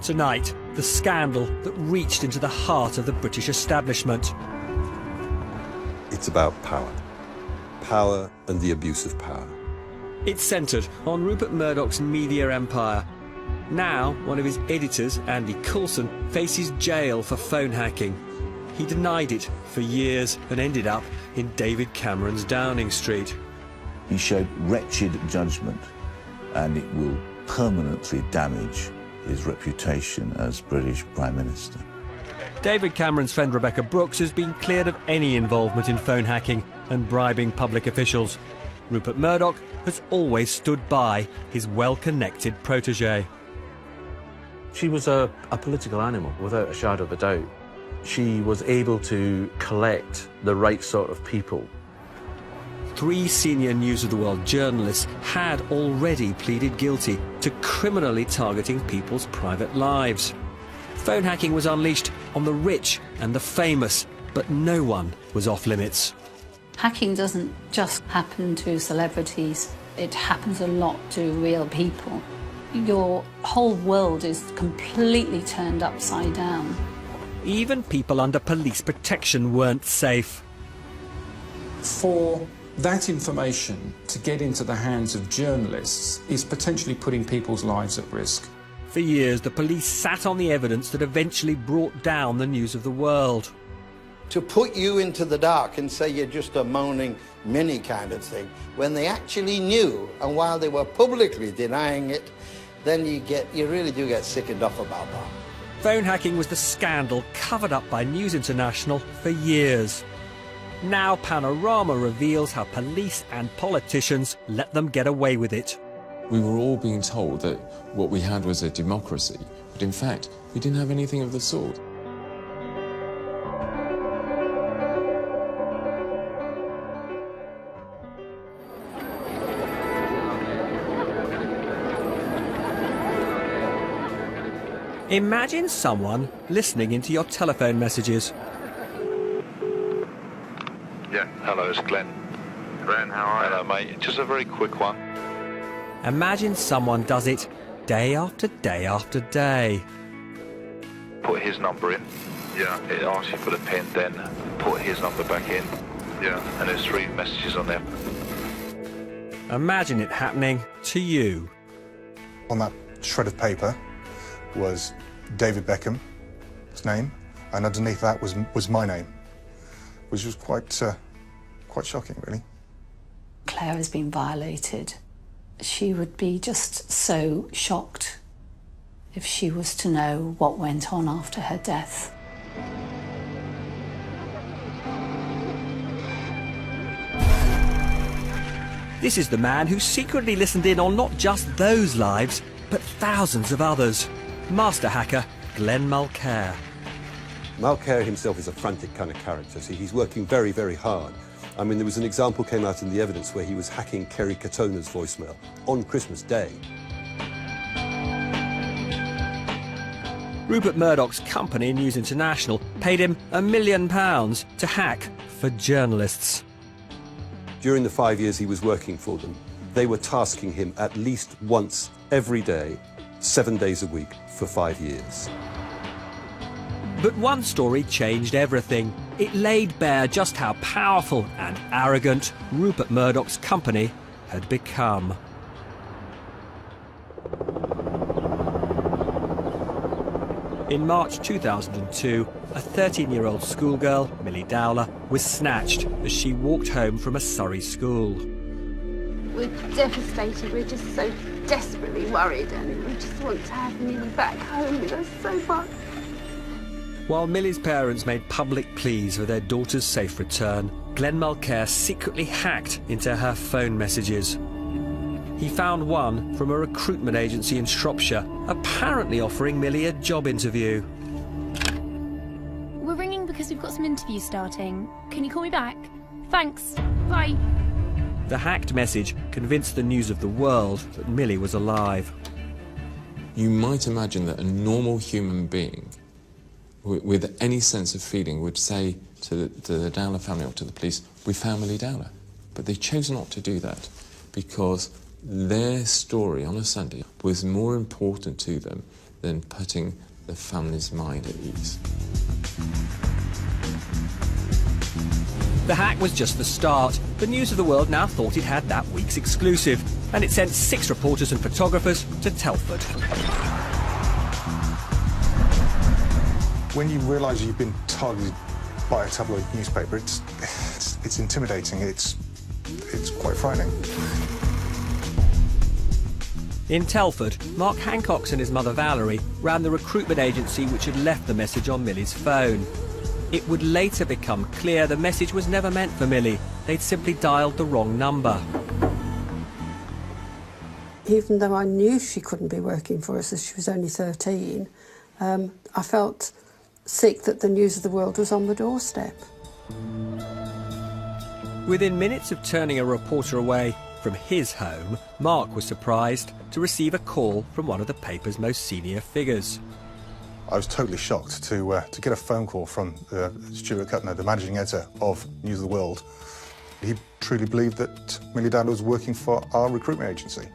Tonight, the scandal that reached into the heart of the British establishment. It's about power. Power and the abuse of power. It's centred on Rupert Murdoch's media empire. Now, one of his editors, Andy Coulson, faces jail for phone hacking. He denied it for years and ended up in David Cameron's Downing Street. He showed wretched judgment, and it will permanently damage his reputation as British Prime Minister. David Cameron's friend Rebecca Brooks has been cleared of any involvement in phone hacking and bribing public officials. Rupert Murdoch has always stood by his well-connected protégé. She was a political animal, without a shadow of a doubt. She was able to collect the right sort of people. 3 senior News of the World journalists had already pleaded guilty to criminally targeting people's private lives. Phone hacking was unleashed on the rich and the famous, but no one was off limits. Hacking doesn't just happen to celebrities, it happens a lot to real people. Your whole world is completely turned upside down. Even people under police protection weren't safe. For that information to get into the hands of journalists is potentially putting people's lives at risk. For years, the police sat on the evidence that eventually brought down the News of the World. To put you into the dark and say you're just a moaning Minnie kind of thing, when they actually knew, and while they were publicly denying it, then you really do get sickened off about that. Phone hacking was the scandal covered up by News International for years. Now Panorama reveals how police and politicians let them get away with it. We were all being told that what we had was a democracy, but in fact, we didn't have anything of the sort. Imagine someone listening into your telephone messages. Yeah, hello, it's Glenn. Glenn, how are you? Hello, mate. Just a very quick one. Imagine someone does it day after day after day. Put his number in. Yeah. It asks you for the pin, then put his number back in. Yeah. And there's 3 messages on there. Imagine it happening to you. On that shred of paper was David Beckham's name, and underneath that was my name, which was quite shocking, really. Claire has been violated. She would be just so shocked if she was to know what went on after her death. This is the man who secretly listened in on not just those lives, but thousands of others. Master hacker Glenn Mulcaire. Mulcaire himself is a frantic kind of character. See, he's working very, very hard. I mean, there was an example came out in the evidence where he was hacking Kerry Katona's voicemail on Christmas Day. Rupert Murdoch's company, News International, paid him £1 million to hack for journalists. During the 5 years he was working for them, they were tasking him at least once every day, 7 days a week, for 5 years. But one story changed everything. It laid bare just how powerful and arrogant Rupert Murdoch's company had become. In March 2002, a 13-year-old schoolgirl, Millie Dowler, was snatched as she walked home from a Surrey school. We're devastated. We're just so desperately worried, and we just want to have Millie back home with us so much. While Millie's parents made public pleas for their daughter's safe return, Glenn Mulcaire secretly hacked into her phone messages. He found one from a recruitment agency in Shropshire, apparently offering Millie a job interview. We're ringing because we've got some interviews starting. Can you call me back? Thanks. Bye. The hacked message convinced the News of the World that Millie was alive. You might imagine that a normal human being with any sense of feeling would say to the Dowler family or to the police, we found Millie Dowler. But they chose not to do that because their story on a Sunday was more important to them than putting the family's mind at ease. The hack was just the start. The News of the World now thought it had that week's exclusive, and it sent 6 reporters and photographers to Telford. When you realise you've been targeted by a tabloid newspaper, it's intimidating. It's quite frightening. In Telford, Mark Hancox and his mother Valerie ran the recruitment agency which had left the message on Millie's phone. It would later become clear the message was never meant for Millie. They'd simply dialed the wrong number. Even though I knew she couldn't be working for us as she was only 13, I felt sick that the News of the World was on the doorstep. Within minutes of turning a reporter away from his home, Mark was surprised to receive a call from one of the paper's most senior figures. I was totally shocked to get a phone call from Stuart Kuttner, the managing editor of News of the World. He truly believed that Millie Dowler was working for our recruitment agency.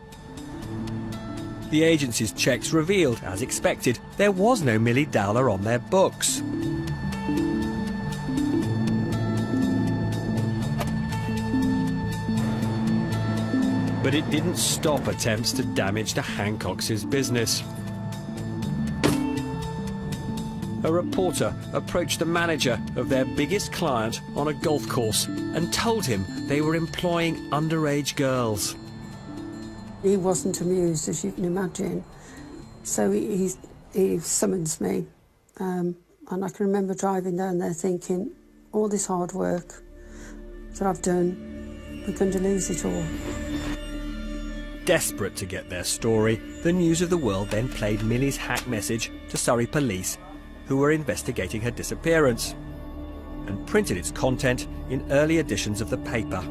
The agency's checks revealed, as expected, there was no Millie Dowler on their books. But it didn't stop attempts to damage to Hancox's business. A reporter approached the manager of their biggest client on a golf course and told him they were employing underage girls. He wasn't amused, as you can imagine, so he summons me, and I can remember driving down there thinking, all this hard work that I've done, we're going to lose it all. Desperate to get their story, the News of the World then played Millie's hack message to Surrey police, who were investigating her disappearance, and printed its content in early editions of the paper.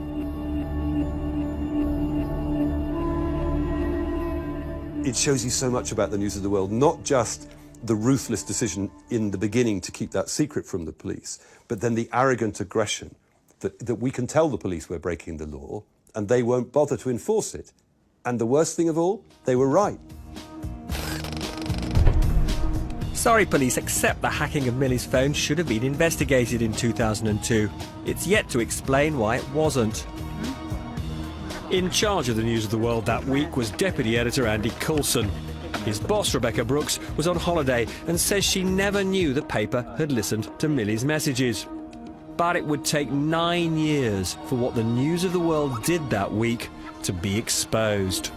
It shows you so much about the News of the World, not just the ruthless decision in the beginning to keep that secret from the police, but then the arrogant aggression that we can tell the police we're breaking the law and they won't bother to enforce it. And the worst thing of all, they were right. Surrey police accept the hacking of Millie's phone should have been investigated in 2002. It's yet to explain why it wasn't. In charge of the News of the World that week was Deputy Editor Andy Coulson. His boss, Rebecca Brooks, was on holiday and says she never knew the paper had listened to Millie's messages. But it would take 9 years for what the News of the World did that week to be exposed.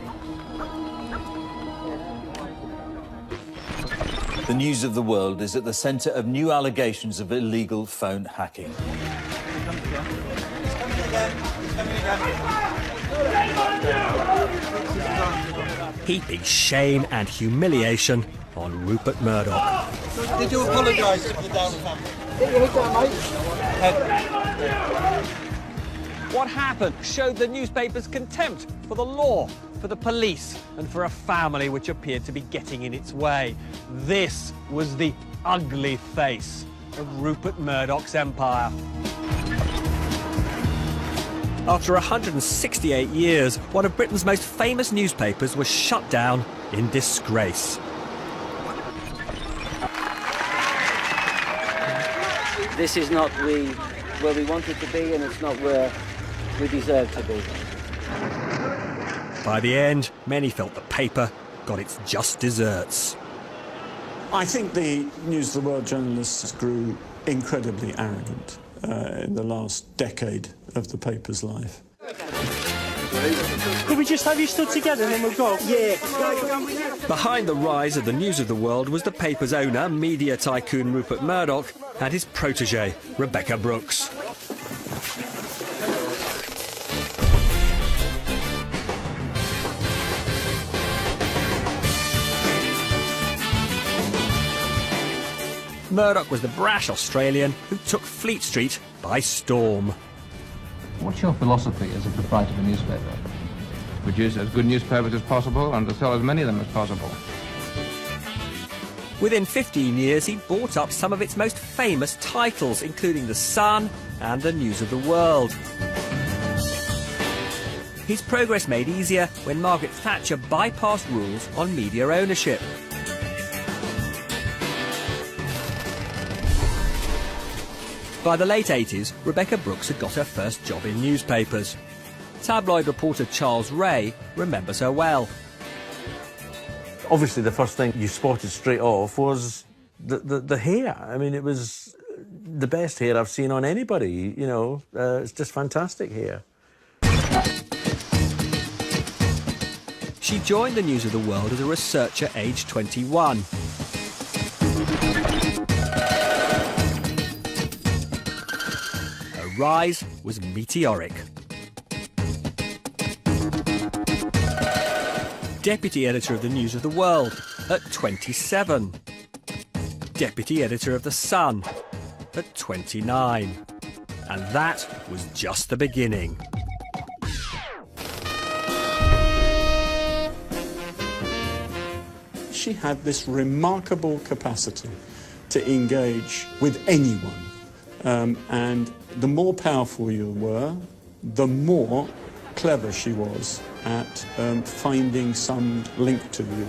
The News of the World is at the centre of new allegations of illegal phone hacking. Heaping shame and humiliation on Rupert Murdoch. Did you apologise to the Dowler family? What happened showed the newspaper's contempt for the law, for the police, and for a family which appeared to be getting in its way. This was the ugly face of Rupert Murdoch's empire. After 168 years, one of Britain's most famous newspapers was shut down in disgrace. This is not where we wanted to be, and it's not where we deserve to be. By the end, many felt the paper got its just desserts. I think the News of the World journalists grew incredibly arrogant in the last decade of the paper's life. Could we just have you stood together and then we'll go? Yeah. Behind the rise of the News of the World was the paper's owner, media tycoon Rupert Murdoch, and his protégé, Rebecca Brooks. Murdoch was the brash Australian who took Fleet Street by storm. What's your philosophy as a proprietor of a newspaper? Produce as good newspapers as possible and to sell as many of them as possible. Within 15 years, he bought up some of its most famous titles, including The Sun and The News of the World. His progress made easier when Margaret Thatcher bypassed rules on media ownership. By the late 80s, Rebekah Brooks had got her first job in newspapers. Tabloid reporter Charles Ray remembers her well. Obviously, the first thing you spotted straight off was the hair. I mean, it was the best hair I've seen on anybody, you know. It's just fantastic hair. She joined the News of the World as a researcher aged 21. Her rise was meteoric. Deputy editor of the News of the World at 27. Deputy editor of The Sun at 29. And that was just the beginning. She had this remarkable capacity to engage with anyone. And the more powerful you were, the more clever she was at finding some link to you.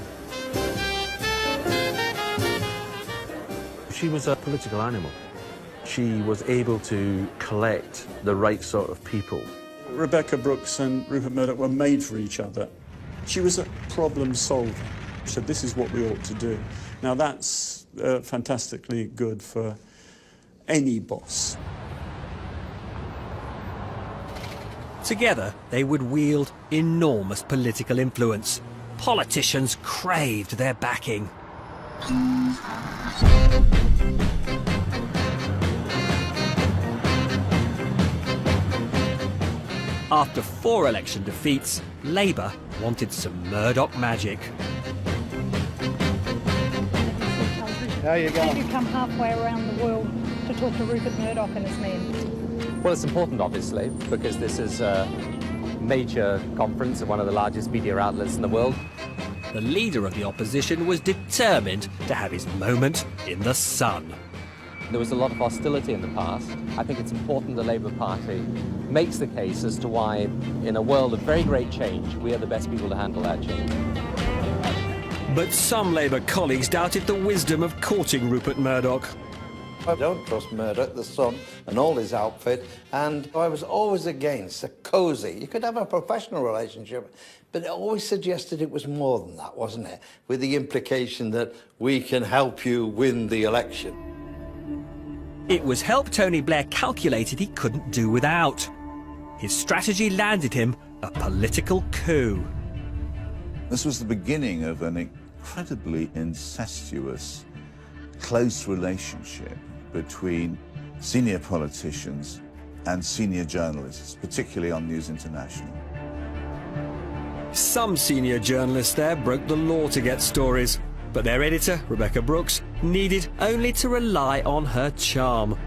She was a political animal. She was able to collect the right sort of people. Rebekah Brooks and Rupert Murdoch were made for each other. She was a problem solver. She said, this is what we ought to do. Now that's fantastically good for any boss. Together, they would wield enormous political influence. Politicians craved their backing. After 4 election defeats, Labour wanted some Murdoch magic. How you going? You come halfway around the world to talk to Rupert Murdoch and his men. Well, it's important, obviously, because this is a major conference of one of the largest media outlets in the world. The leader of the opposition was determined to have his moment in the sun. There was a lot of hostility in the past. I think it's important the Labour Party makes the case as to why, in a world of very great change, we are the best people to handle that change. But some Labour colleagues doubted the wisdom of courting Rupert Murdoch. I don't trust Murdoch, the Sun, and all his outfit, and I was always against a cosy. You could have a professional relationship, but it always suggested it was more than that, wasn't it? With the implication that we can help you win the election. It was help Tony Blair calculated he couldn't do without. His strategy landed him a political coup. This was the beginning of an incredibly incestuous, close relationship between senior politicians and senior journalists, particularly on News International. Some senior journalists there broke the law to get stories, but their editor, Rebekah Brooks, needed only to rely on her charm.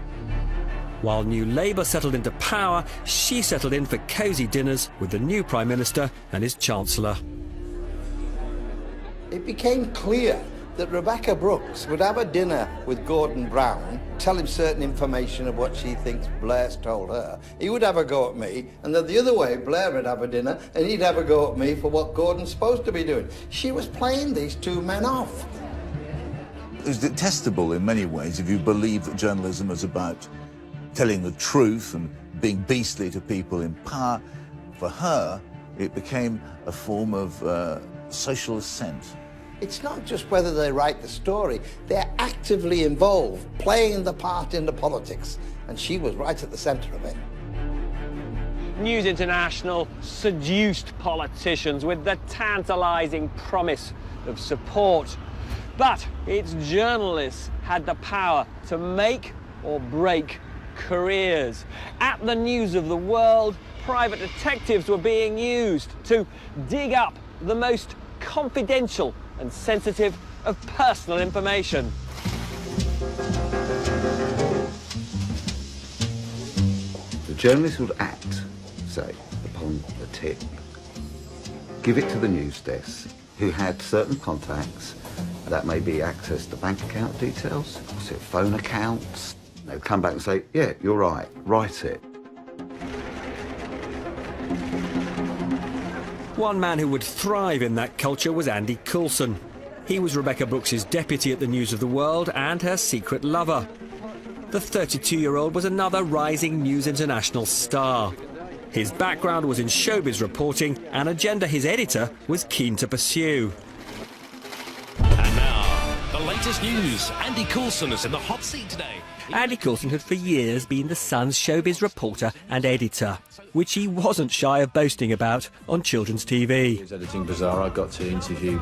While New Labour settled into power, she settled in for cosy dinners with the new Prime Minister and his Chancellor. It became clear that Rebekah Brooks would have a dinner with Gordon Brown, tell him certain information of what she thinks Blair's told her. He would have a go at me, and then the other way, Blair would have a dinner, and he'd have a go at me for what Gordon's supposed to be doing. She was playing these two men off. It was detestable in many ways if you believe that journalism was about telling the truth and being beastly to people in power. For her, it became a form of social assent. It's not just whether they write the story, they're actively involved, playing the part in the politics, and she was right at the centre of it. News International seduced politicians with the tantalising promise of support. But its journalists had the power to make or break careers. At the News of the World, private detectives were being used to dig up the most confidential and sensitive of personal information. The journalist would act, say, upon a tip, give it to the news desk, who had certain contacts. That may be access to bank account details, phone accounts. They'd come back and say, yeah, you're right, write it. One man who would thrive in that culture was Andy Coulson. He was Rebekah Brooks's deputy at the News of the World and her secret lover. the 32-year-old was another rising News International star. His background was in showbiz reporting, an agenda his editor was keen to pursue. And now, the latest news. Andy Coulson is in the hot seat today. Andy Coulson had for years been the Sun's showbiz reporter and editor, which he wasn't shy of boasting about on children's TV. I was editing Bazaar. I got to interview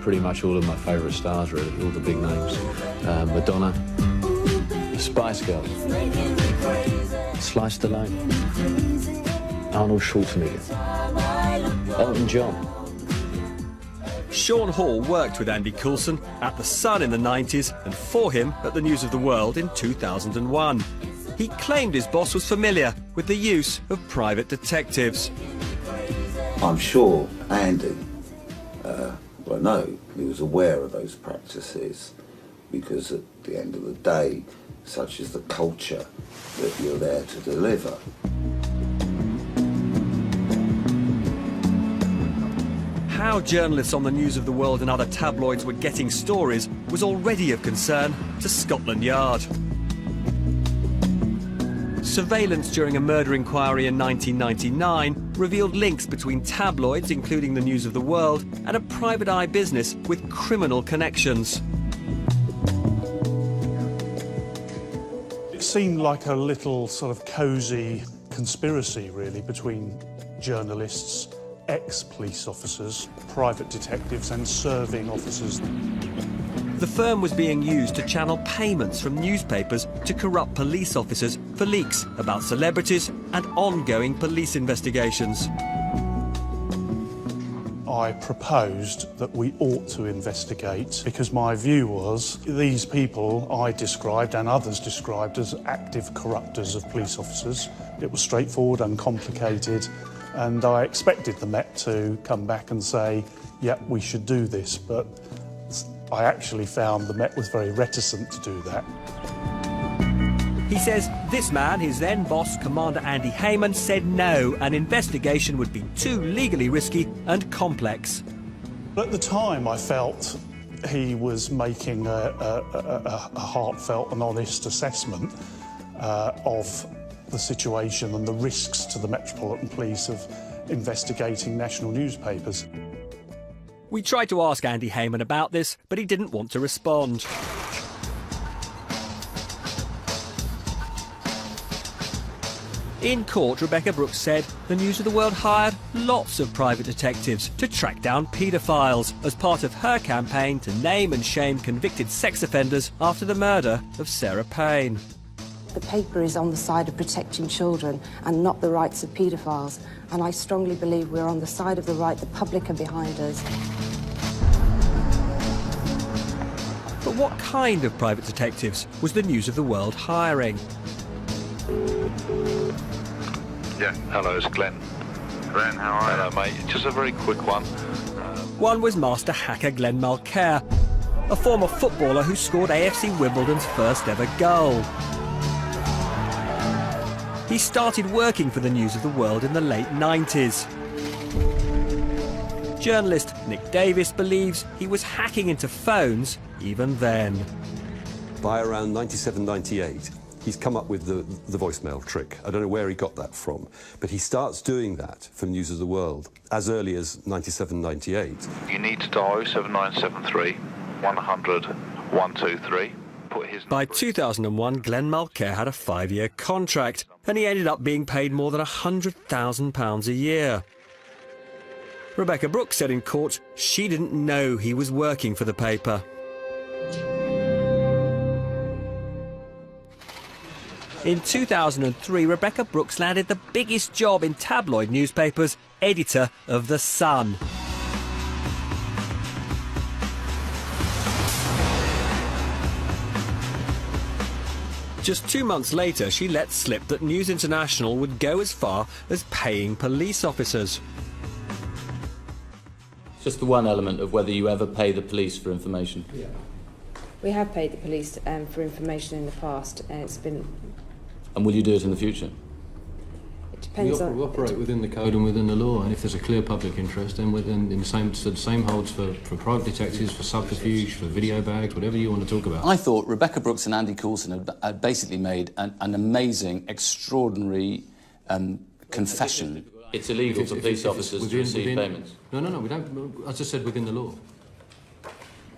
pretty much all of my favourite stars, really, all the big names. Madonna, the Spice Girls, Sly Stallone, Arnold Schwarzenegger, Elton John. Sean Hall worked with Andy Coulson at The Sun in the 90s and for him at the News of the World in 2001. He claimed his boss was familiar with the use of private detectives. I'm sure Andy, he was aware of those practices, because at the end of the day, such is the culture that you're there to deliver. How journalists on the News of the World and other tabloids were getting stories was already of concern to Scotland Yard. Surveillance during a murder inquiry in 1999 revealed links between tabloids, including the News of the World, and a private eye business with criminal connections. It seemed like a little sort of cosy conspiracy, really, between journalists, ex-police officers, private detectives and serving officers. The firm was being used to channel payments from newspapers to corrupt police officers for leaks about celebrities and ongoing police investigations. I proposed that we ought to investigate, because my view was these people I described and others described as active corruptors of police officers. It was straightforward, uncomplicated, and I expected the Met to come back and say, yeah, we should do this, but I actually found the Met was very reticent to do that. He says this man, his then boss, Commander Andy Heyman, said no, an investigation would be too legally risky and complex. At the time, I felt he was making a heartfelt and honest assessment of the situation and the risks to the Metropolitan Police of investigating national newspapers. We tried to ask Andy Heyman about this, but he didn't want to respond. In court, Rebekah Brooks said the News of the World hired lots of private detectives to track down paedophiles as part of her campaign to name and shame convicted sex offenders after the murder of Sarah Payne. The paper is on the side of protecting children and not the rights of paedophiles, and I strongly believe we're on the side of the right. The public are behind us. But what kind of private detectives was the News of the World hiring? Yeah, hello, it's Glenn. Glenn, how are you? Hello, mate. Just a very quick one. One was master hacker Glenn Mulcair, a former footballer who scored AFC Wimbledon's first ever goal. He started working for the News of the World in the late 90s. Journalist Nick Davis believes he was hacking into phones even then. By around 97, 98, he's come up with the voicemail trick. I don't know where he got that from, but he starts doing that for News of the World as early as 97, 98. You need to dial 7973 100 123. By 2001, Glenn Mulcair had a 5-year contract, and he ended up being paid more than £100,000 a year. Rebekah Brooks said in court she didn't know he was working for the paper. In 2003, Rebekah Brooks landed the biggest job in tabloid newspapers, editor of The Sun. Just 2 months later, she let slip that News International would go as far as paying police officers. Just the one element of whether you ever pay the police for information. Yeah. We have paid the police for information in the past, and it's been... And will you do it in the future? It Depends we operate within the code and within the law, and if there's a clear public interest, then the same holds for private detectives, for subterfuge, for video bags, whatever you want to talk about. I thought Rebecca Brooks and Andy Coulson had basically made an amazing, extraordinary confession. It's illegal for police officers to receive payments. No, we don't. As I said, within the law.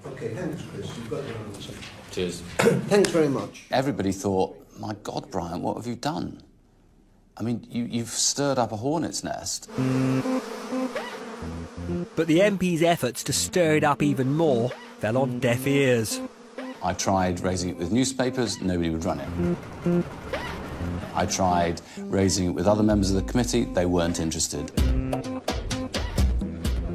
OK, thanks, Chris. You've got your answer. Cheers. Thanks very much. Everybody thought, my God, Brian, what have you done? I mean, you've stirred up a hornet's nest. But the MP's efforts to stir it up even more fell on deaf ears. I tried raising it with newspapers, nobody would run it. I tried raising it with other members of the committee, they weren't interested.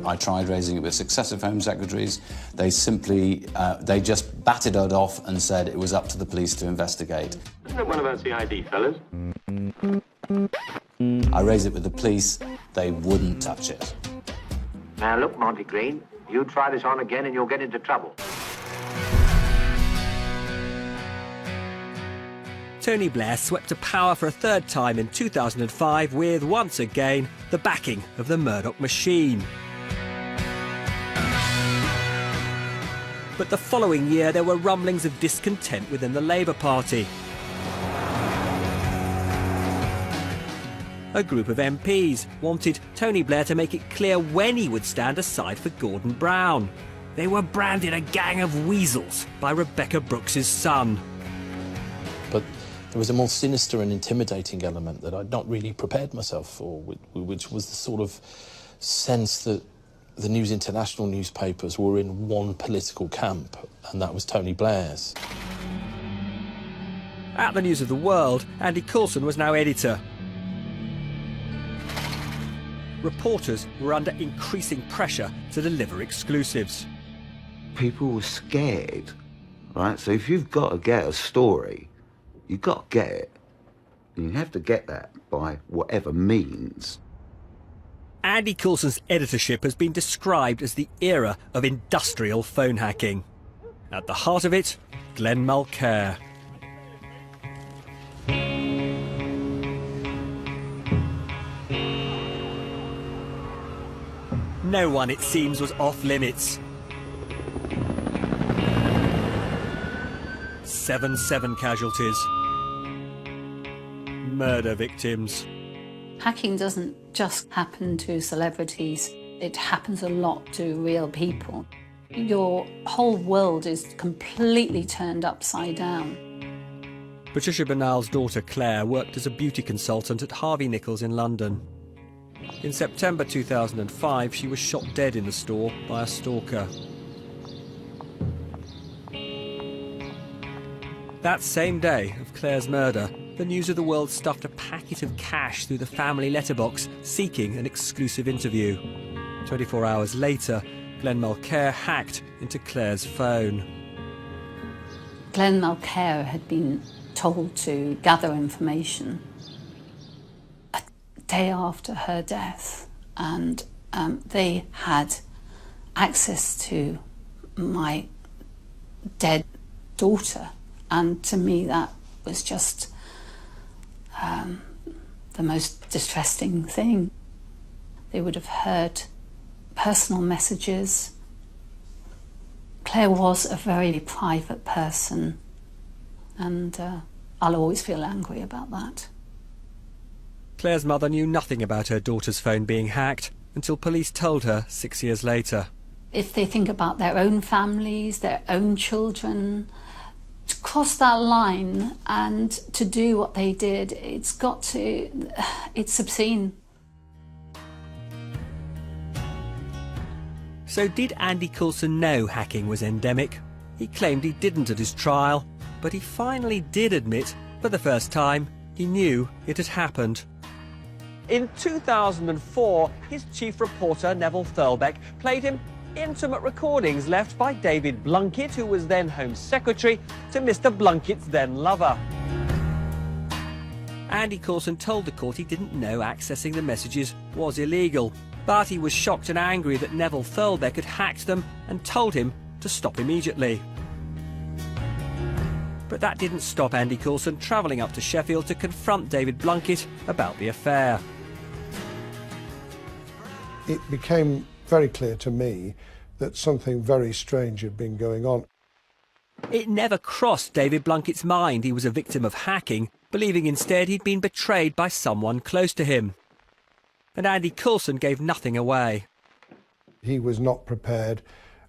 I tried raising it with successive Home Secretaries, they simply, they just batted it off and said it was up to the police to investigate. Isn't it one of our CID fellas? I raised it with the police, they wouldn't touch it. Now look, Monty Green, you try this on again and you'll get into trouble. Tony Blair swept to power for a third time in 2005 with, once again, the backing of the Murdoch machine. But the following year there were rumblings of discontent within the Labour Party. A group of MPs wanted Tony Blair to make it clear when he would stand aside for Gordon Brown. They were branded a gang of weasels by Rebecca Brooks's son. But there was a more sinister and intimidating element that I'd not really prepared myself for, which was the sort of sense that the News International newspapers were in one political camp, and that was Tony Blair's. At the News of the World, Andy Coulson was now editor. Reporters were under increasing pressure to deliver exclusives. People were scared, right? So if you've got to get a story, you've got to get it. And you have to get that by whatever means. Andy Coulson's editorship has been described as the era of industrial phone hacking. At the heart of it, Glenn Mulcaire. No one, it seems, was off limits. 7 casualties. Murder victims. Hacking doesn't just happen to celebrities, it happens a lot to real people. Your whole world is completely turned upside down. Patricia Bernal's daughter Claire worked as a beauty consultant at Harvey Nichols in London. In September 2005, she was shot dead in the store by a stalker. That same day of Claire's murder, the News of the World stuffed a packet of cash through the family letterbox, seeking an exclusive interview. 24 hours later, Glenn Mulcaire hacked into Claire's phone. Glenn Mulcaire had been told to gather information a day after her death, and they had access to my dead daughter, and to me that was just the most distressing thing. They would have heard personal messages. Claire was a very private person, and I'll always feel angry about that. Claire's mother knew nothing about her daughter's phone being hacked until police told her 6 years later. If they think about their own families, their own children, to cross that line and to do what they did, it's obscene. So did Andy Coulson know hacking was endemic? He claimed he didn't at his trial, but he finally did admit, for the first time, he knew it had happened. In 2004, his chief reporter, Neville Thurlbeck, played him intimate recordings left by David Blunkett, who was then Home Secretary, to Mr. Blunkett's then lover. Andy Coulson told the court he didn't know accessing the messages was illegal, but he was shocked and angry that Neville Thurlbeck had hacked them and told him to stop immediately. But that didn't stop Andy Coulson travelling up to Sheffield to confront David Blunkett about the affair. It became very clear to me that something very strange had been going on. It never crossed David Blunkett's mind he was a victim of hacking, believing instead he'd been betrayed by someone close to him. And Andy Coulson gave nothing away. He was not prepared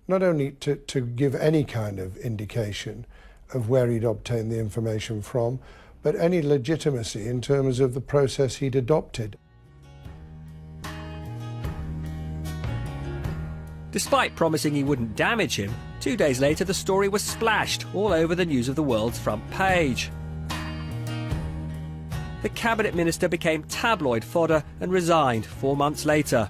not only to give any kind of indication of where he'd obtained the information from, but any legitimacy in terms of the process he'd adopted. Despite promising he wouldn't damage him, 2 days later the story was splashed all over the News of the World's front page. The cabinet minister became tabloid fodder and resigned 4 months later.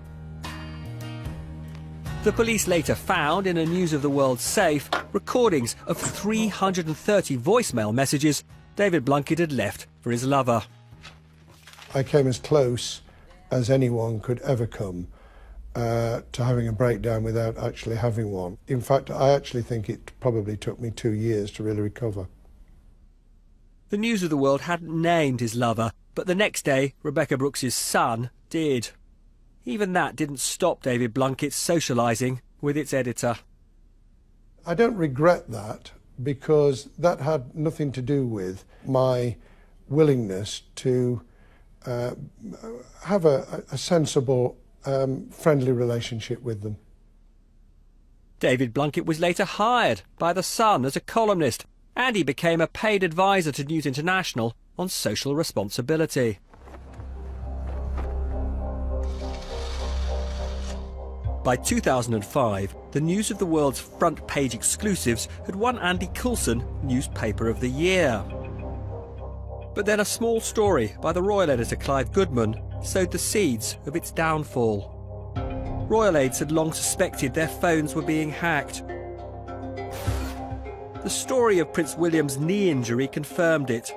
The police later found in a News of the World safe recordings of 330 voicemail messages David Blunkett had left for his lover. I came as close as anyone could ever come to having a breakdown without actually having one. In fact, I actually think it probably took me 2 years to really recover. The News of the World hadn't named his lover, but the next day Rebekah Brooks's son did. Even that didn't stop David Blunkett's socialising with its editor. I don't regret that, because that had nothing to do with my willingness to have a sensible, friendly relationship with them. David Blunkett was later hired by The Sun as a columnist, and he became a paid advisor to News International on social responsibility. By 2005, the News of the World's front page exclusives had won Andy Coulson Newspaper of the Year. But then a small story by the Royal editor Clive Goodman sowed the seeds of its downfall. Royal aides had long suspected their phones were being hacked. The story of Prince William's knee injury confirmed it.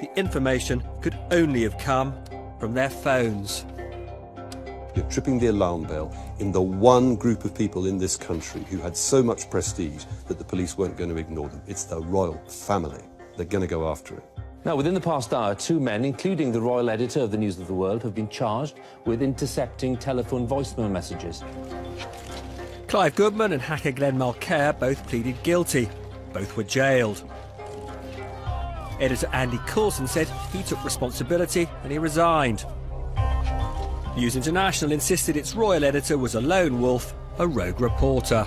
The information could only have come from their phones. You're tripping the alarm bell in the one group of people in this country who had so much prestige that the police weren't going to ignore them. It's the royal family. They're going to go after it. Now, within the past hour, 2 men, including the royal editor of the News of the World, have been charged with intercepting telephone voicemail messages. Clive Goodman and hacker Glenn Mulcair both pleaded guilty. Both were jailed. Editor Andy Coulson said he took responsibility and he resigned. News International insisted its royal editor was a lone wolf, a rogue reporter.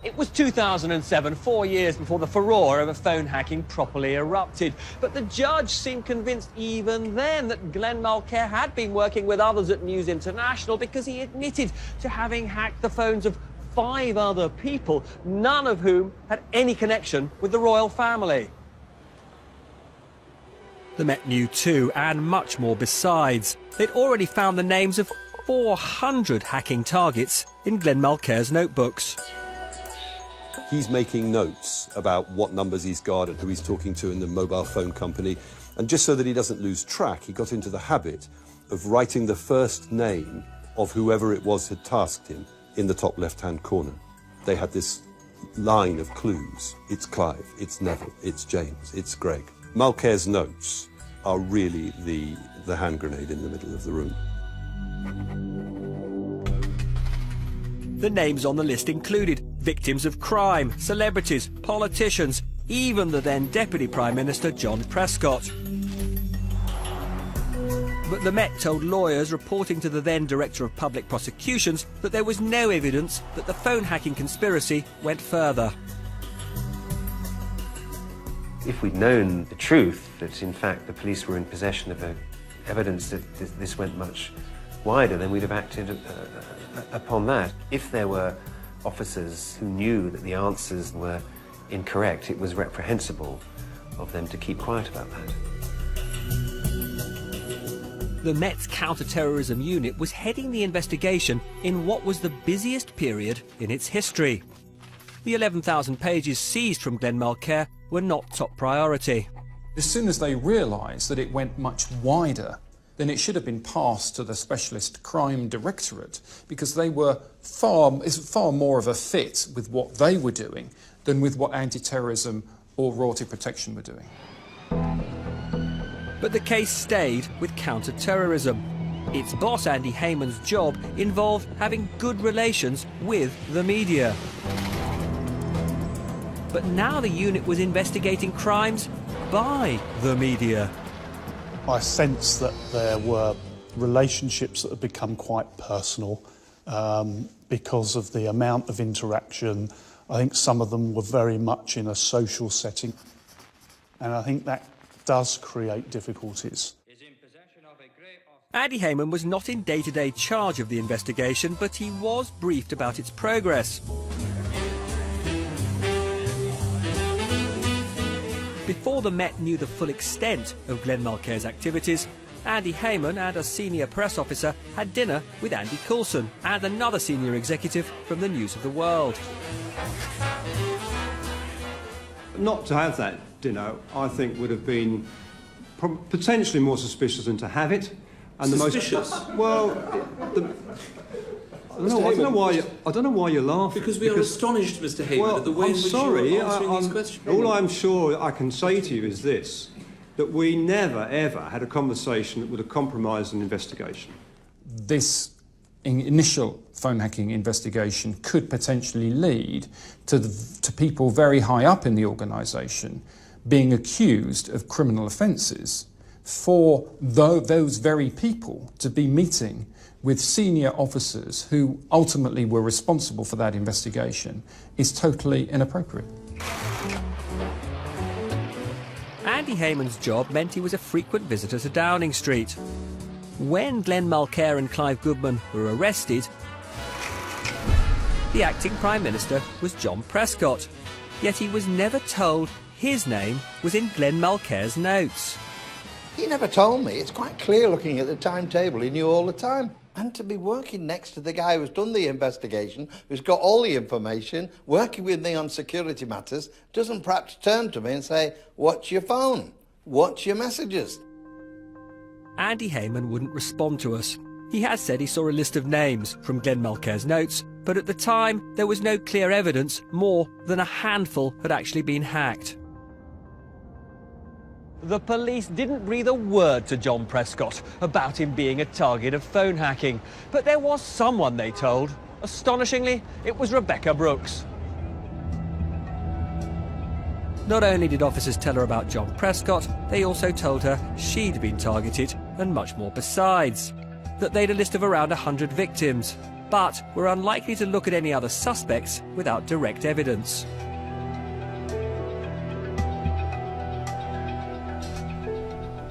It was 2007, 4 years before the furore over phone hacking properly erupted. But the judge seemed convinced even then that Glenn Mulcair had been working with others at News International, because he admitted to having hacked the phones of 5 other people, none of whom had any connection with the royal family. The Met knew too, and much more besides. They'd already found the names of 400 hacking targets in Glenn Mulcair's notebooks. He's making notes about what numbers he's got and who he's talking to in the mobile phone company. And just so that he doesn't lose track, he got into the habit of writing the first name of whoever it was had tasked him in the top left-hand corner. They had this line of clues. It's Clive, it's Neville, it's James, it's Greg. Mulcair's notes are really the hand grenade in the middle of the room. The names on the list included victims of crime, celebrities, politicians, even the then Deputy Prime Minister John Prescott. But the Met told lawyers reporting to the then Director of Public Prosecutions that there was no evidence that the phone hacking conspiracy went further. If we'd known the truth, that in fact the police were in possession of evidence that this went much wider, then we'd have acted upon that. If there were officers who knew that the answers were incorrect, it was reprehensible of them to keep quiet about that. The Met's counter-terrorism unit was heading the investigation in what was the busiest period in its history. The 11,000 pages seized from Glenn Mulcair were not top priority. As soon as they realised that it went much wider then it should have been passed to the Specialist Crime Directorate, because they were far more of a fit with what they were doing than with what anti-terrorism or royalty protection were doing. But the case stayed with counter-terrorism. Its boss, Andy Heyman's job involved having good relations with the media. But now the unit was investigating crimes by the media. I sense that there were relationships that had become quite personal because of the amount of interaction. I think some of them were very much in a social setting, and I think that does create difficulties. Andy Heyman was not in day-to-day charge of the investigation, but he was briefed about its progress. Before the Met knew the full extent of Glenn Mulcair's activities, Andy Heyman and a senior press officer had dinner with Andy Coulson and another senior executive from the News of the World. Not to have that dinner, I think, would have been potentially more suspicious than to have it. And Suspicious? I don't know why you're laughing. Because we are astonished, Mr. Heyman, at the way in which you are answering these questions. All I'm sure I can say to you is this, that we never, ever had a conversation that would have compromised an investigation. This initial phone hacking investigation could potentially lead to people very high up in the organisation being accused of criminal offences, for those very people to be meeting with senior officers who ultimately were responsible for that investigation is totally inappropriate. Andy Heyman's job meant he was a frequent visitor to Downing Street. When Glenn Mulcair and Clive Goodman were arrested, the acting Prime Minister was John Prescott, yet he was never told his name was in Glenn Mulcair's notes. He never told me. It's quite clear looking at the timetable. He knew all the time. And to be working next to the guy who's done the investigation, who's got all the information, working with me on security matters, doesn't perhaps turn to me and say, "What's your phone? What's your messages?" Andy Heyman wouldn't respond to us. He has said he saw a list of names from Glenn Mulcair's notes, but at the time there was no clear evidence more than a handful had actually been hacked. The police didn't breathe a word to John Prescott about him being a target of phone hacking, but there was someone they told. Astonishingly, it was Rebecca Brooks. Not only did officers tell her about John Prescott, they also told her she'd been targeted and much more besides. That they'd a list of around 100 victims, but were unlikely to look at any other suspects without direct evidence.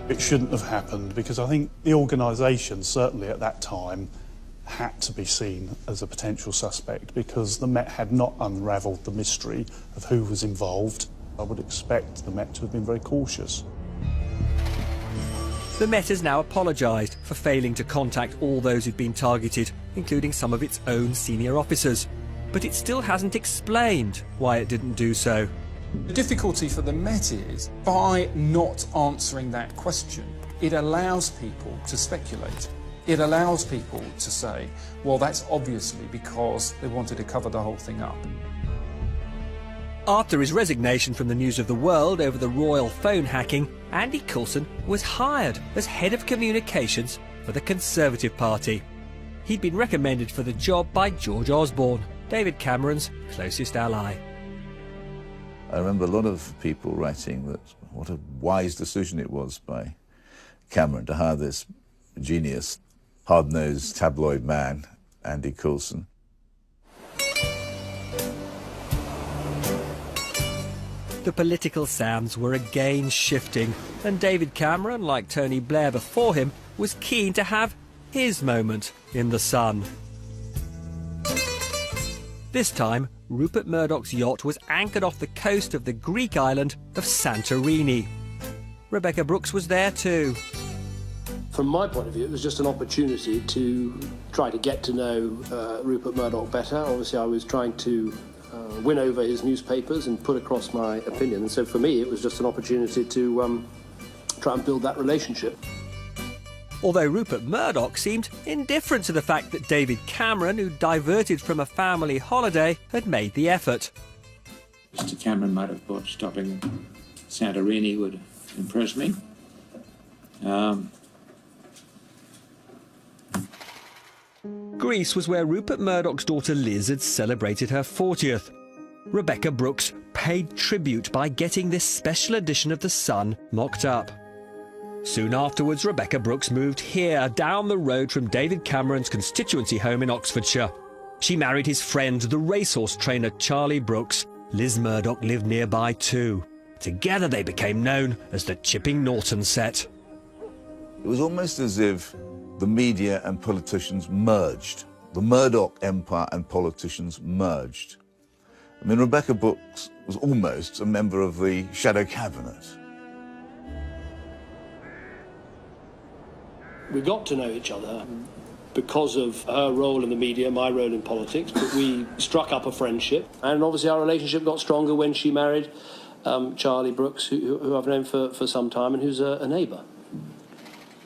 It shouldn't have happened, because I think the organisation, certainly at that time, had to be seen as a potential suspect, because the Met had not unravelled the mystery of who was involved. I would expect the Met to have been very cautious. The Met has now apologised for failing to contact all those who'd been targeted, including some of its own senior officers. But it still hasn't explained why it didn't do so. The difficulty for the Met is, by not answering that question, it allows people to speculate. It allows people to say, well, that's obviously because they wanted to cover the whole thing up. After his resignation from the News of the World over the royal phone hacking, Andy Coulson was hired as head of communications for the Conservative Party. He'd been recommended for the job by George Osborne, David Cameron's closest ally. I remember a lot of people writing that what a wise decision it was by Cameron to hire this genius, hard-nosed tabloid man, Andy Coulson. The political sands were again shifting, and David Cameron, like Tony Blair before him, was keen to have his moment in the sun. This time, Rupert Murdoch's yacht was anchored off the coast of the Greek island of Santorini. Rebecca Brooks was there too. From my point of view, it was just an opportunity to try to get to know Rupert Murdoch better. Obviously, I was trying to win over his newspapers and put across my opinion. And so for me, it was just an opportunity to try and build that relationship. although Rupert Murdoch seemed indifferent to the fact that David Cameron, who diverted from a family holiday, had made the effort. Mr. Cameron might have thought stopping Santorini would impress me. Greece was where Rupert Murdoch's daughter Liz had celebrated her 40th. Rebekah Brooks paid tribute by getting this special edition of The Sun mocked up. Soon afterwards, Rebekah Brooks moved here, down the road from David Cameron's constituency home in Oxfordshire. She married his friend, the racehorse trainer Charlie Brooks. Liz Murdoch lived nearby too. Together they became known as the Chipping Norton set. It was almost as if the media and politicians merged. The Murdoch empire and politicians merged. I mean, Rebekah Brooks was almost a member of the shadow cabinet. We got to know each other because of her role in the media, my role in politics, but we struck up a friendship. And obviously our relationship got stronger when she married Charlie Brooks, who I've known for some time and who's a neighbour.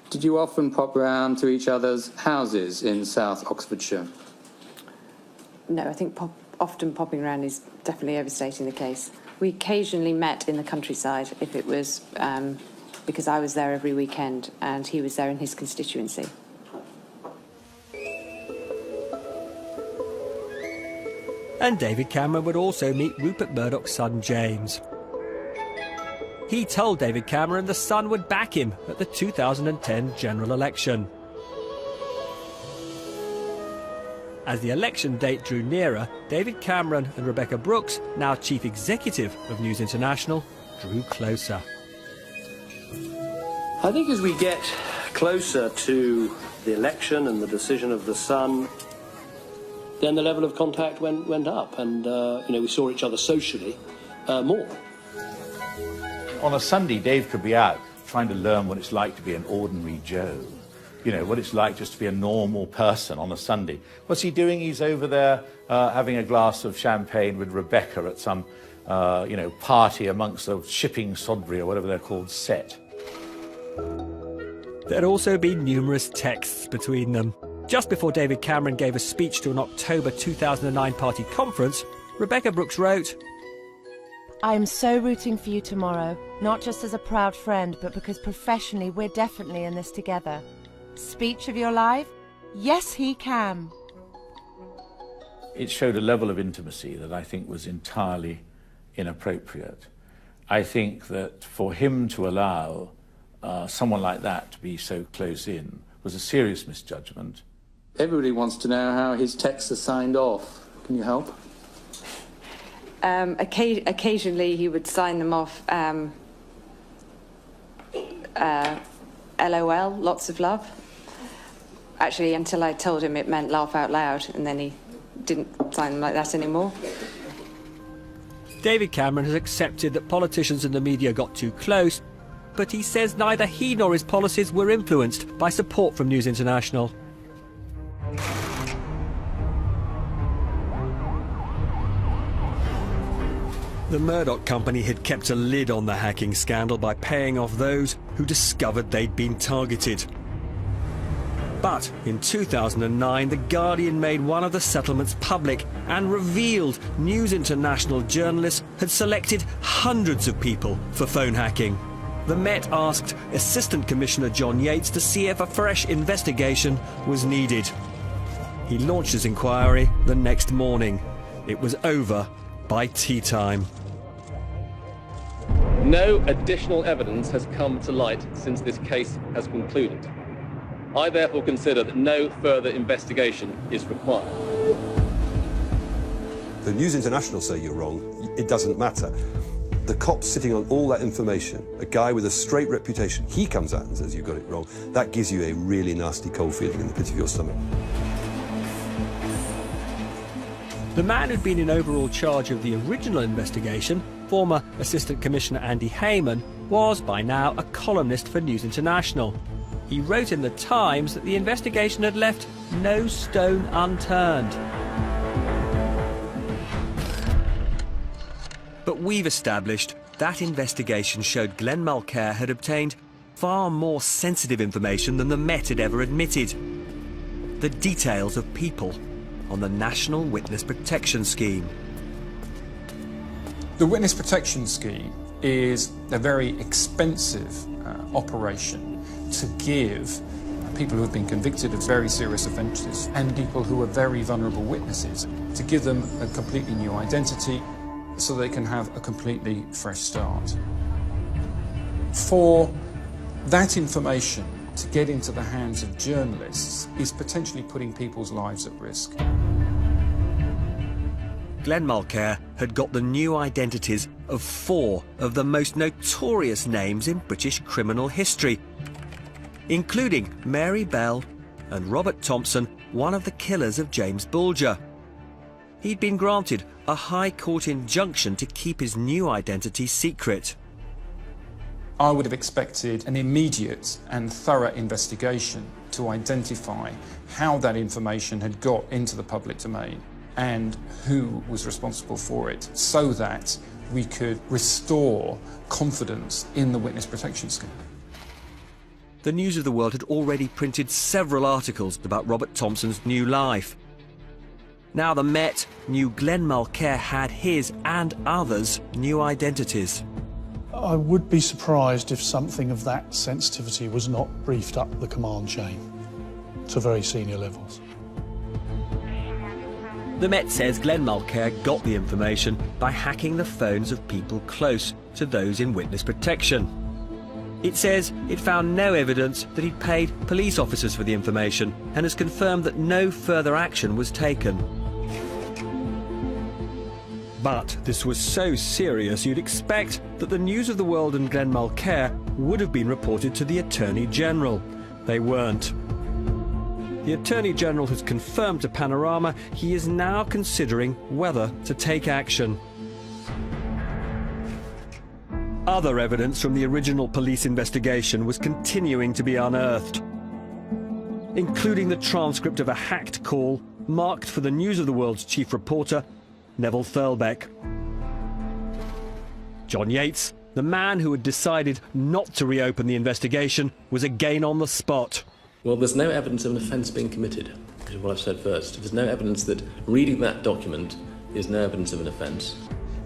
Did you often pop round to each other's houses in South Oxfordshire? No, I think often popping around is definitely overstating the case. We occasionally met in the countryside if it was because I was there every weekend and he was there in his constituency. And David Cameron would also meet Rupert Murdoch's son James. He told David Cameron the Sun would back him at the 2010 general election. As the election date drew nearer, David Cameron and Rebekah Brooks, now chief executive of News International, drew closer. I think as we get closer to the election and the decision of the Sun, then the level of contact went up, and we saw each other socially more. On a Sunday, Dave could be out trying to learn what it's like to be an ordinary Joe. You know, what it's like just to be a normal person on a Sunday. What's he doing? He's over there having a glass of champagne with Rebekah at some, party amongst the Shipping Sodbury or whatever they're called set. There'd also been numerous texts between them. Just before David Cameron gave a speech to an October 2009 party conference, Rebekah Brooks wrote, "I am so rooting for you tomorrow, not just as a proud friend, but because professionally we're definitely in this together. Speech of your life? Yes, he can." It showed a level of intimacy that I think was entirely inappropriate. I think that for him to allow someone like that to be so close in was a serious misjudgment. Everybody wants to know how his texts are signed off. Can you help? Occasionally he would sign them off LOL, lots of love. Actually, until I told him it meant laugh out loud, and then he didn't sign them like that anymore. David Cameron has accepted that politicians and the media got too close, but he says neither he nor his policies were influenced by support from News International. The Murdoch company had kept a lid on the hacking scandal by paying off those who discovered they'd been targeted. But in 2009, The Guardian made one of the settlements public and revealed News International journalists had selected hundreds of people for phone hacking. The Met asked Assistant Commissioner John Yates to see if a fresh investigation was needed. He launched his inquiry the next morning. It was over by tea time. No additional evidence has come to light since this case has concluded. I therefore consider that no further investigation is required. The News International say you're wrong. It doesn't matter. The cop's sitting on all that information, a guy with a straight reputation, he comes out and says you got it wrong. That gives you a really nasty cold feeling in the pit of your stomach. The man who'd been in overall charge of the original investigation, former Assistant Commissioner Andy Heyman, was by now a columnist for News International. He wrote in The Times that the investigation had left no stone unturned. But we've established that investigation showed Glenn Mulcair had obtained far more sensitive information than the Met had ever admitted. The details of people on the National Witness Protection Scheme. The Witness Protection Scheme is a very expensive operation to give people who have been convicted of very serious offences and people who are very vulnerable witnesses, to give them a completely new identity so they can have a completely fresh start. For that information to get into the hands of journalists is potentially putting people's lives at risk. Glenn Mulcaire had got the new identities of 4 of the most notorious names in British criminal history, including Mary Bell and Robert Thompson, one of the killers of James Bulger. He'd been granted a High Court injunction to keep his new identity secret. I would have expected an immediate and thorough investigation to identify how that information had got into the public domain and who was responsible for it, so that we could restore confidence in the Witness Protection Scheme. The News of the World had already printed several articles about Robert Thompson's new life. Now the Met knew Glenn Mulcaire had his and others' new identities. I would be surprised if something of that sensitivity was not briefed up the command chain to very senior levels. The Met says Glenn Mulcaire got the information by hacking the phones of people close to those in witness protection. It says it found no evidence that he'd paid police officers for the information and has confirmed that no further action was taken. But this was so serious you'd expect that the News of the World and Glenn Mulcaire would have been reported to the Attorney General. They weren't. The Attorney General has confirmed to Panorama he is now considering whether to take action. Other evidence from the original police investigation was continuing to be unearthed, including the transcript of a hacked call marked for the News of the World's chief reporter, Neville Thurlbeck. John Yates, the man who had decided not to reopen the investigation, was again on the spot. Well, there's no evidence of an offence being committed, which is what I've said first. There's no evidence that reading that document is no evidence of an offence.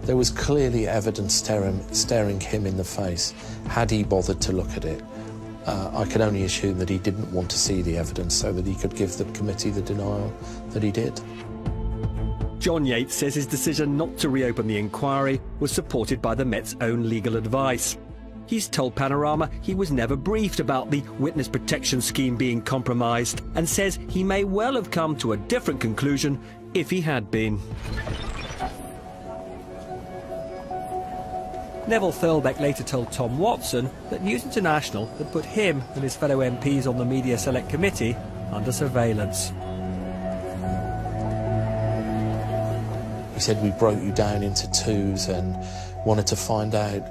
There was clearly evidence staring him in the face. Had he bothered to look at it, I can only assume that he didn't want to see the evidence so that he could give the committee the denial that he did. John Yates says his decision not to reopen the inquiry was supported by the Met's own legal advice. He's told Panorama he was never briefed about the witness protection scheme being compromised and says he may well have come to a different conclusion if he had been. Neville Thurlbeck later told Tom Watson that News International had put him and his fellow MPs on the Media Select Committee under surveillance. He said we broke you down into twos and wanted to find out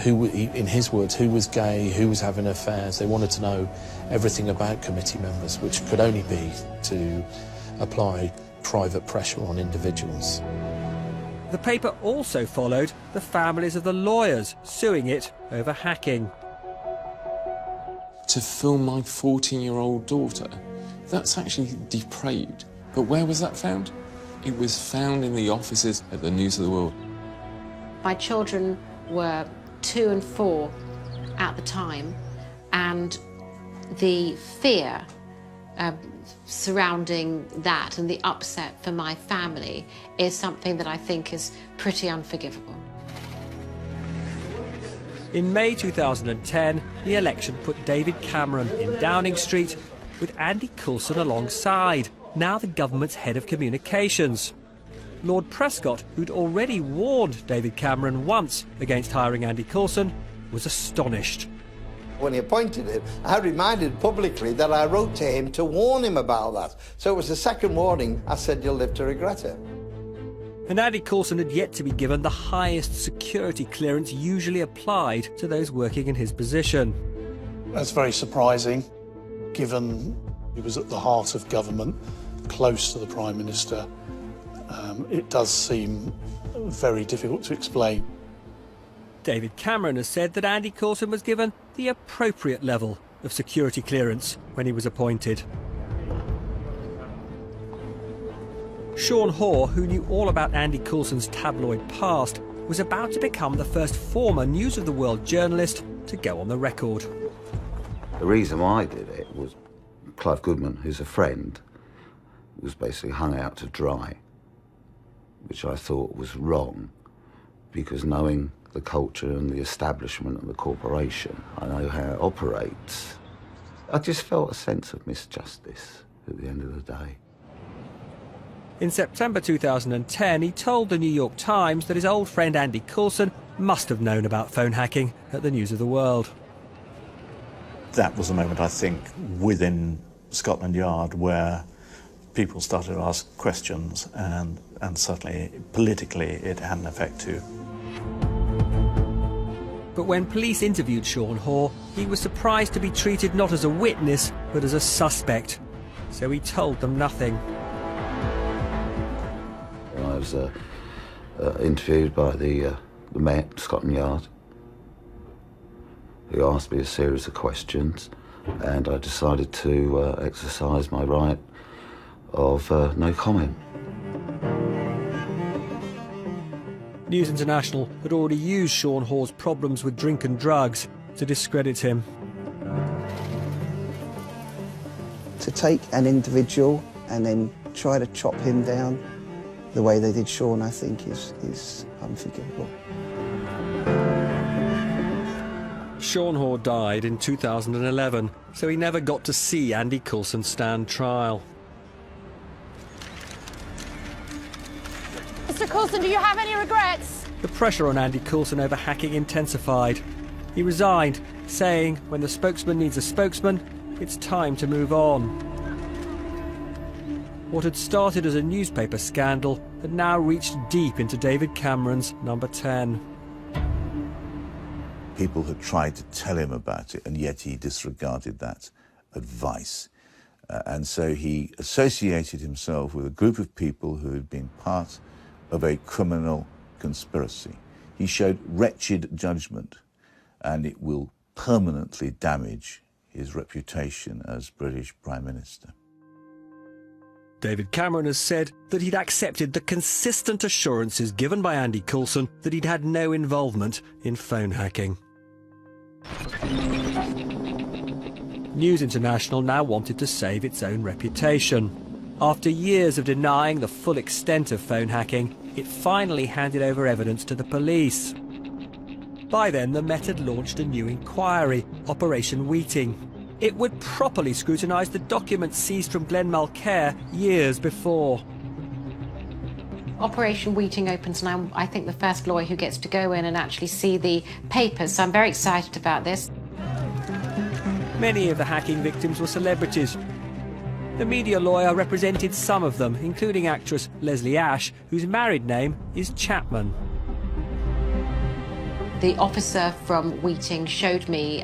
who, in his words, who was gay, who was having affairs. They wanted to know everything about committee members, which could only be to apply private pressure on individuals. The paper also followed the families of the lawyers suing it over hacking. To film my 14-year-old daughter, that's actually depraved. But where was that found? It was found in the offices at the News of the World. My children were 2 and 4 at the time, and the fear surrounding that and the upset for my family is something that I think is pretty unforgivable. In May 2010, the election put David Cameron in Downing Street with Andy Coulson alongside, now the government's head of communications. Lord Prescott, who'd already warned David Cameron once against hiring Andy Coulson, was astonished. When he appointed him, I reminded publicly that I wrote to him to warn him about that. So it was the second warning. I said, you'll live to regret it. And Andy Coulson had yet to be given the highest security clearance usually applied to those working in his position. That's very surprising, given he was at the heart of government, close to the Prime Minister. It does seem very difficult to explain. David Cameron has said that Andy Coulson was given the appropriate level of security clearance when he was appointed. Sean Hoare, who knew all about Andy Coulson's tabloid past, was about to become the first former News of the World journalist to go on the record. The reason why I did it was Clive Goodman, who's a friend, was basically hung out to dry, which I thought was wrong, because knowing the culture and the establishment and the corporation, I know how it operates. I just felt a sense of misjustice at the end of the day. In September 2010, he told the New York Times that his old friend Andy Coulson must have known about phone hacking at the News of the World. That was the moment, I think, within Scotland Yard where people started to ask questions, and certainly politically it had an effect too. But when police interviewed Sean Hoare, he was surprised to be treated not as a witness, but as a suspect. So he told them nothing. I was interviewed by the Met, Scotland Yard, who asked me a series of questions, and I decided to exercise my right of no comment. News International had already used Sean Hoare's problems with drink and drugs to discredit him. To take an individual and then try to chop him down the way they did Sean, I think, is unforgivable. Sean Hoare died in 2011, so he never got to see Andy Coulson stand trial. Mr. Coulson, do you have any regrets? The pressure on Andy Coulson over hacking intensified. He resigned, saying, when the spokesman needs a spokesman, it's time to move on. What had started as a newspaper scandal had now reached deep into David Cameron's Number 10. People had tried to tell him about it, and yet he disregarded that advice. And so he associated himself with a group of people who had been part of a criminal conspiracy. He showed wretched judgment, and it will permanently damage his reputation as British Prime Minister. David Cameron has said that he'd accepted the consistent assurances given by Andy Coulson that he'd had no involvement in phone hacking. News International now wanted to save its own reputation. After years of denying the full extent of phone hacking, it finally handed over evidence to the police. By then, the Met had launched a new inquiry, Operation Wheating. It would properly scrutinise the documents seized from Glenn Mulcaire years before. Operation Wheating opens now. I think the first lawyer who gets to go in and actually see the papers, so I'm very excited about this. Many of the hacking victims were celebrities. The media lawyer represented some of them, including actress Leslie Ash, whose married name is Chapman. The officer from Wheating showed me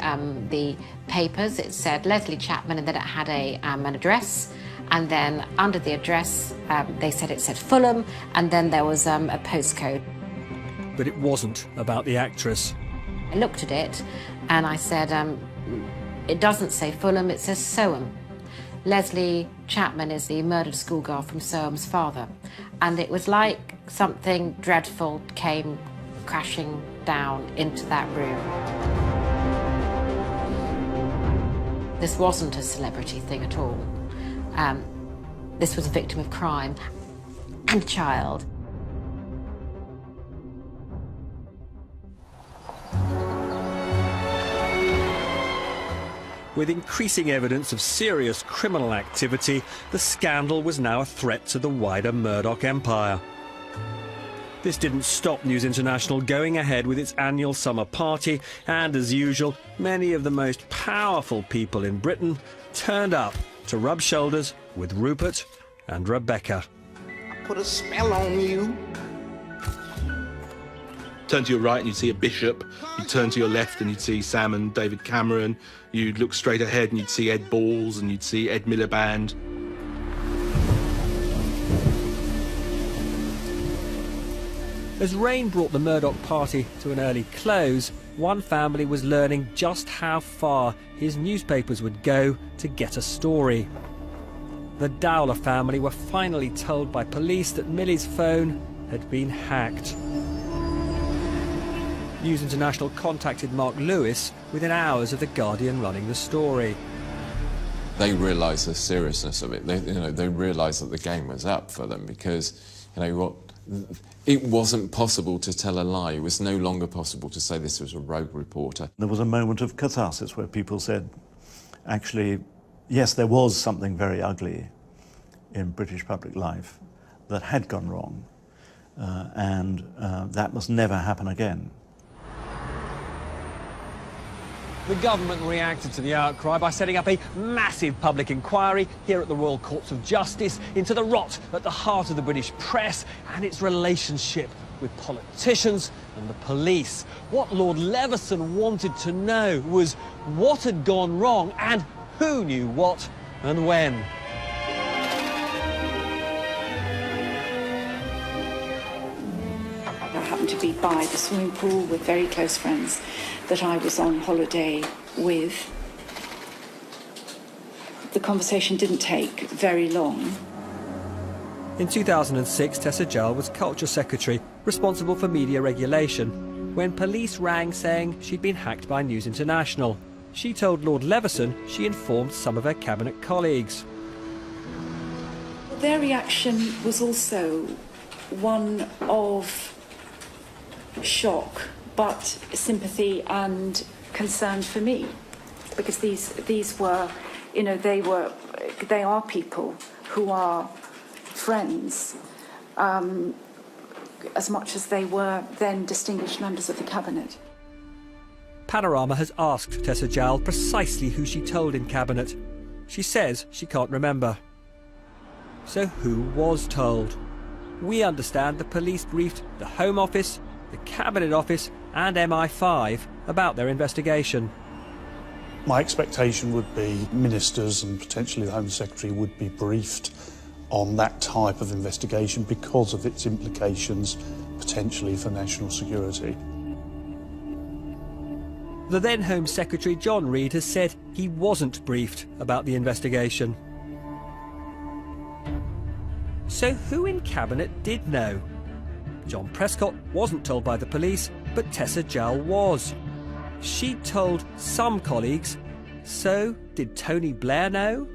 the papers. It said Leslie Chapman, and then it had an address. And then under the address, they said it said Fulham, and then there was a postcode. But it wasn't about the actress. I looked at it, and I said, it doesn't say Fulham, it says Soham. Leslie Chapman is the murdered schoolgirl from Soham's father. And it was like something dreadful came crashing down into that room. This wasn't a celebrity thing at all. This was a victim of crime and a child. With increasing evidence of serious criminal activity, the scandal was now a threat to the wider Murdoch empire. This didn't stop News International going ahead with its annual summer party, and as usual, many of the most powerful people in Britain turned up to rub shoulders with Rupert and Rebecca. Put a spell on you. Turn to your right and you'd see a bishop. You'd turn to your left and you'd see Sam and David Cameron. You'd look straight ahead and you'd see Ed Balls and you'd see Ed Miliband. As rain brought the Murdoch party to an early close, one family was learning just how far his newspapers would go to get a story. The Dowler family were finally told by police that Millie's phone had been hacked. News International contacted Mark Lewis within hours of The Guardian running the story. They realised the seriousness of it. They realised that the game was up for them because, it wasn't possible to tell a lie. It was no longer possible to say this was a rogue reporter. There was a moment of catharsis where people said, actually, yes, there was something very ugly in British public life that had gone wrong, and that must never happen again. The government reacted to the outcry by setting up a massive public inquiry here at the Royal Courts of Justice into the rot at the heart of the British press and its relationship with politicians and the police. What Lord Leveson wanted to know was what had gone wrong and who knew what and when. I happened to be by the swimming pool with very close friends that I was on holiday with. The conversation didn't take very long. In 2006, Tessa Jowell was Culture Secretary, responsible for media regulation, when police rang saying she'd been hacked by News International. She told Lord Leveson she informed some of her cabinet colleagues. Their reaction was also one of shock, but sympathy and concern for me, because these were, they are people who are friends, as much as they were then distinguished members of the cabinet. Panorama has asked Tessa Jowell precisely who she told in cabinet. She says she can't remember. So who was told? We understand the police briefed the Home Office, the Cabinet Office and MI5 about their investigation. My expectation would be ministers and potentially the Home Secretary would be briefed on that type of investigation because of its implications potentially for national security. The then Home Secretary John Reid has said he wasn't briefed about the investigation. So who in Cabinet did know? John Prescott wasn't told by the police, but Tessa Jowell was. She told some colleagues. So did Tony Blair know?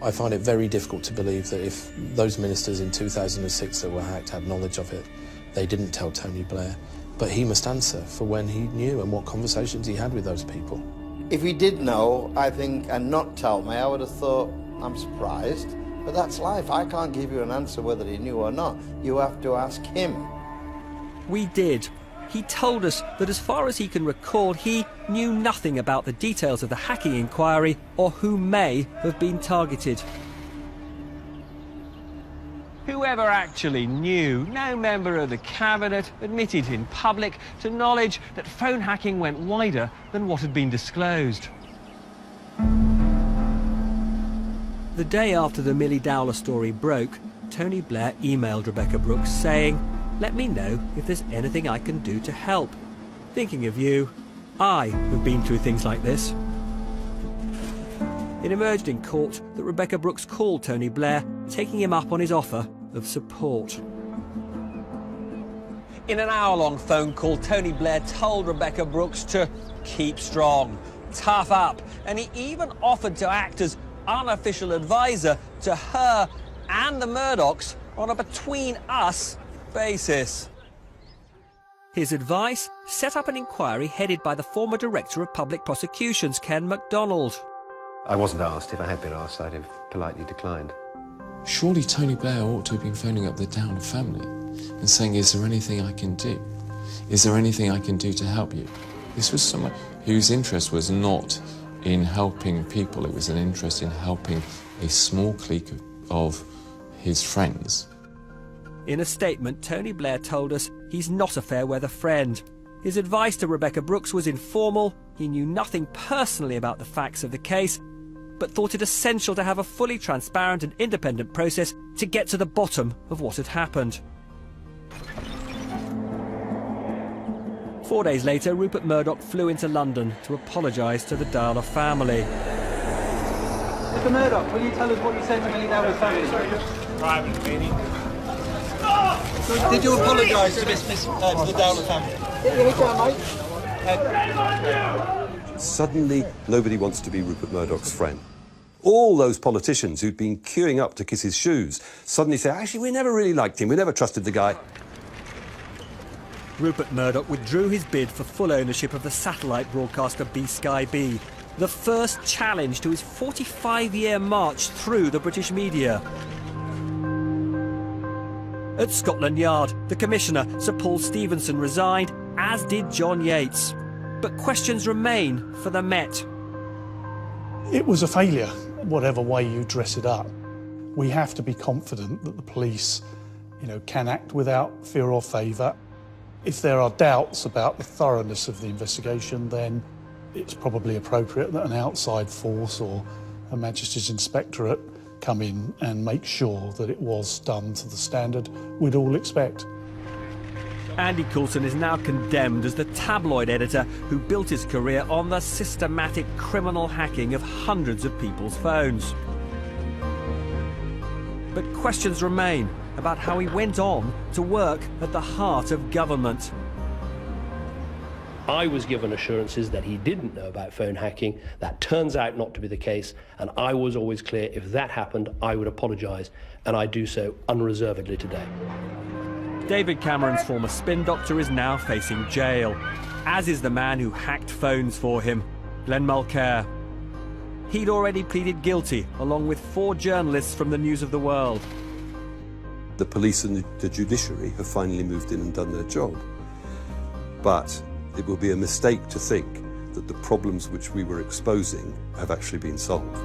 I find it very difficult to believe that if those ministers in 2006 that were hacked had knowledge of it, they didn't tell Tony Blair. But he must answer for when he knew and what conversations he had with those people. If he did know, I think, and not tell me, I would have thought, I'm surprised. But that's life. I can't give you an answer whether he knew or not. You have to ask him. We did. He told us that as far as he can recall, he knew nothing about the details of the hacking inquiry or who may have been targeted. Whoever actually knew, no member of the Cabinet admitted in public to knowledge that phone hacking went wider than what had been disclosed. The day after the Millie Dowler story broke, Tony Blair emailed Rebekah Brooks saying, "Let me know if there's anything I can do to help. Thinking of you, I have been through things like this." It emerged in court that Rebekah Brooks called Tony Blair, taking him up on his offer of support. In an hour-long phone call, Tony Blair told Rebekah Brooks to keep strong, tough up, and he even offered to act as unofficial advisor to her and the Murdochs on a between-us basis. His advice? Set up an inquiry headed by the former Director of Public Prosecutions, Ken MacDonald. I wasn't asked. If I had been asked, I'd have politely declined. Surely Tony Blair ought to have been phoning up the Dowler family and saying, is there anything I can do? Is there anything I can do to help you? This was someone whose interest was not in helping people, it was an interest in helping a small clique of his friends. In a statement, Tony Blair told us he's not a fair-weather friend. His advice to Rebekah Brooks was informal. He knew nothing personally about the facts of the case, but thought it essential to have a fully transparent and independent process to get to the bottom of what had happened. 4 days later, Rupert Murdoch flew into London to apologise to the Dowler family. Mr. Murdoch, will you tell us what you said to Millie Dowler's family? Private meeting. Did you apologise to the Dowler family? Suddenly, nobody wants to be Rupert Murdoch's friend. All those politicians who'd been queuing up to kiss his shoes suddenly say, actually, we never really liked him, we never trusted the guy. Rupert Murdoch withdrew his bid for full ownership of the satellite broadcaster B-Sky B, the first challenge to his 45-year march through the British media. At Scotland Yard, the Commissioner, Sir Paul Stevenson, resigned, as did John Yates. But questions remain for the Met. It was a failure, whatever way you dress it up. We have to be confident that the police, can act without fear or favour. If there are doubts about the thoroughness of the investigation, then it's probably appropriate that an outside force or a Magistrates Inspectorate come in and make sure that it was done to the standard we'd all expect. Andy Coulson is now condemned as the tabloid editor who built his career on the systematic criminal hacking of hundreds of people's phones. But questions remain about how he went on to work at the heart of government. I was given assurances that he didn't know about phone hacking. That turns out not to be the case, and I was always clear if that happened, I would apologise, and I do so unreservedly today. David Cameron's former spin doctor is now facing jail, as is the man who hacked phones for him, Glenn Mulcair. He'd already pleaded guilty, along with 4 journalists from the News of the World. The police and the judiciary have finally moved in and done their job. But it will be a mistake to think that the problems which we were exposing have actually been solved.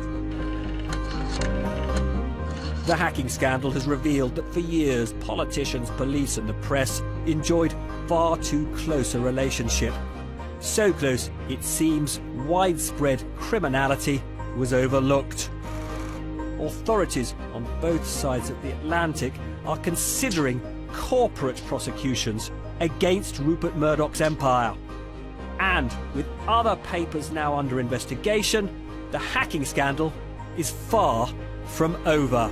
The hacking scandal has revealed that for years, politicians, police and the press enjoyed far too close a relationship. So close, it seems, widespread criminality was overlooked. Authorities on both sides of the Atlantic are considering corporate prosecutions against Rupert Murdoch's empire. And with other papers now under investigation, the hacking scandal is far from over.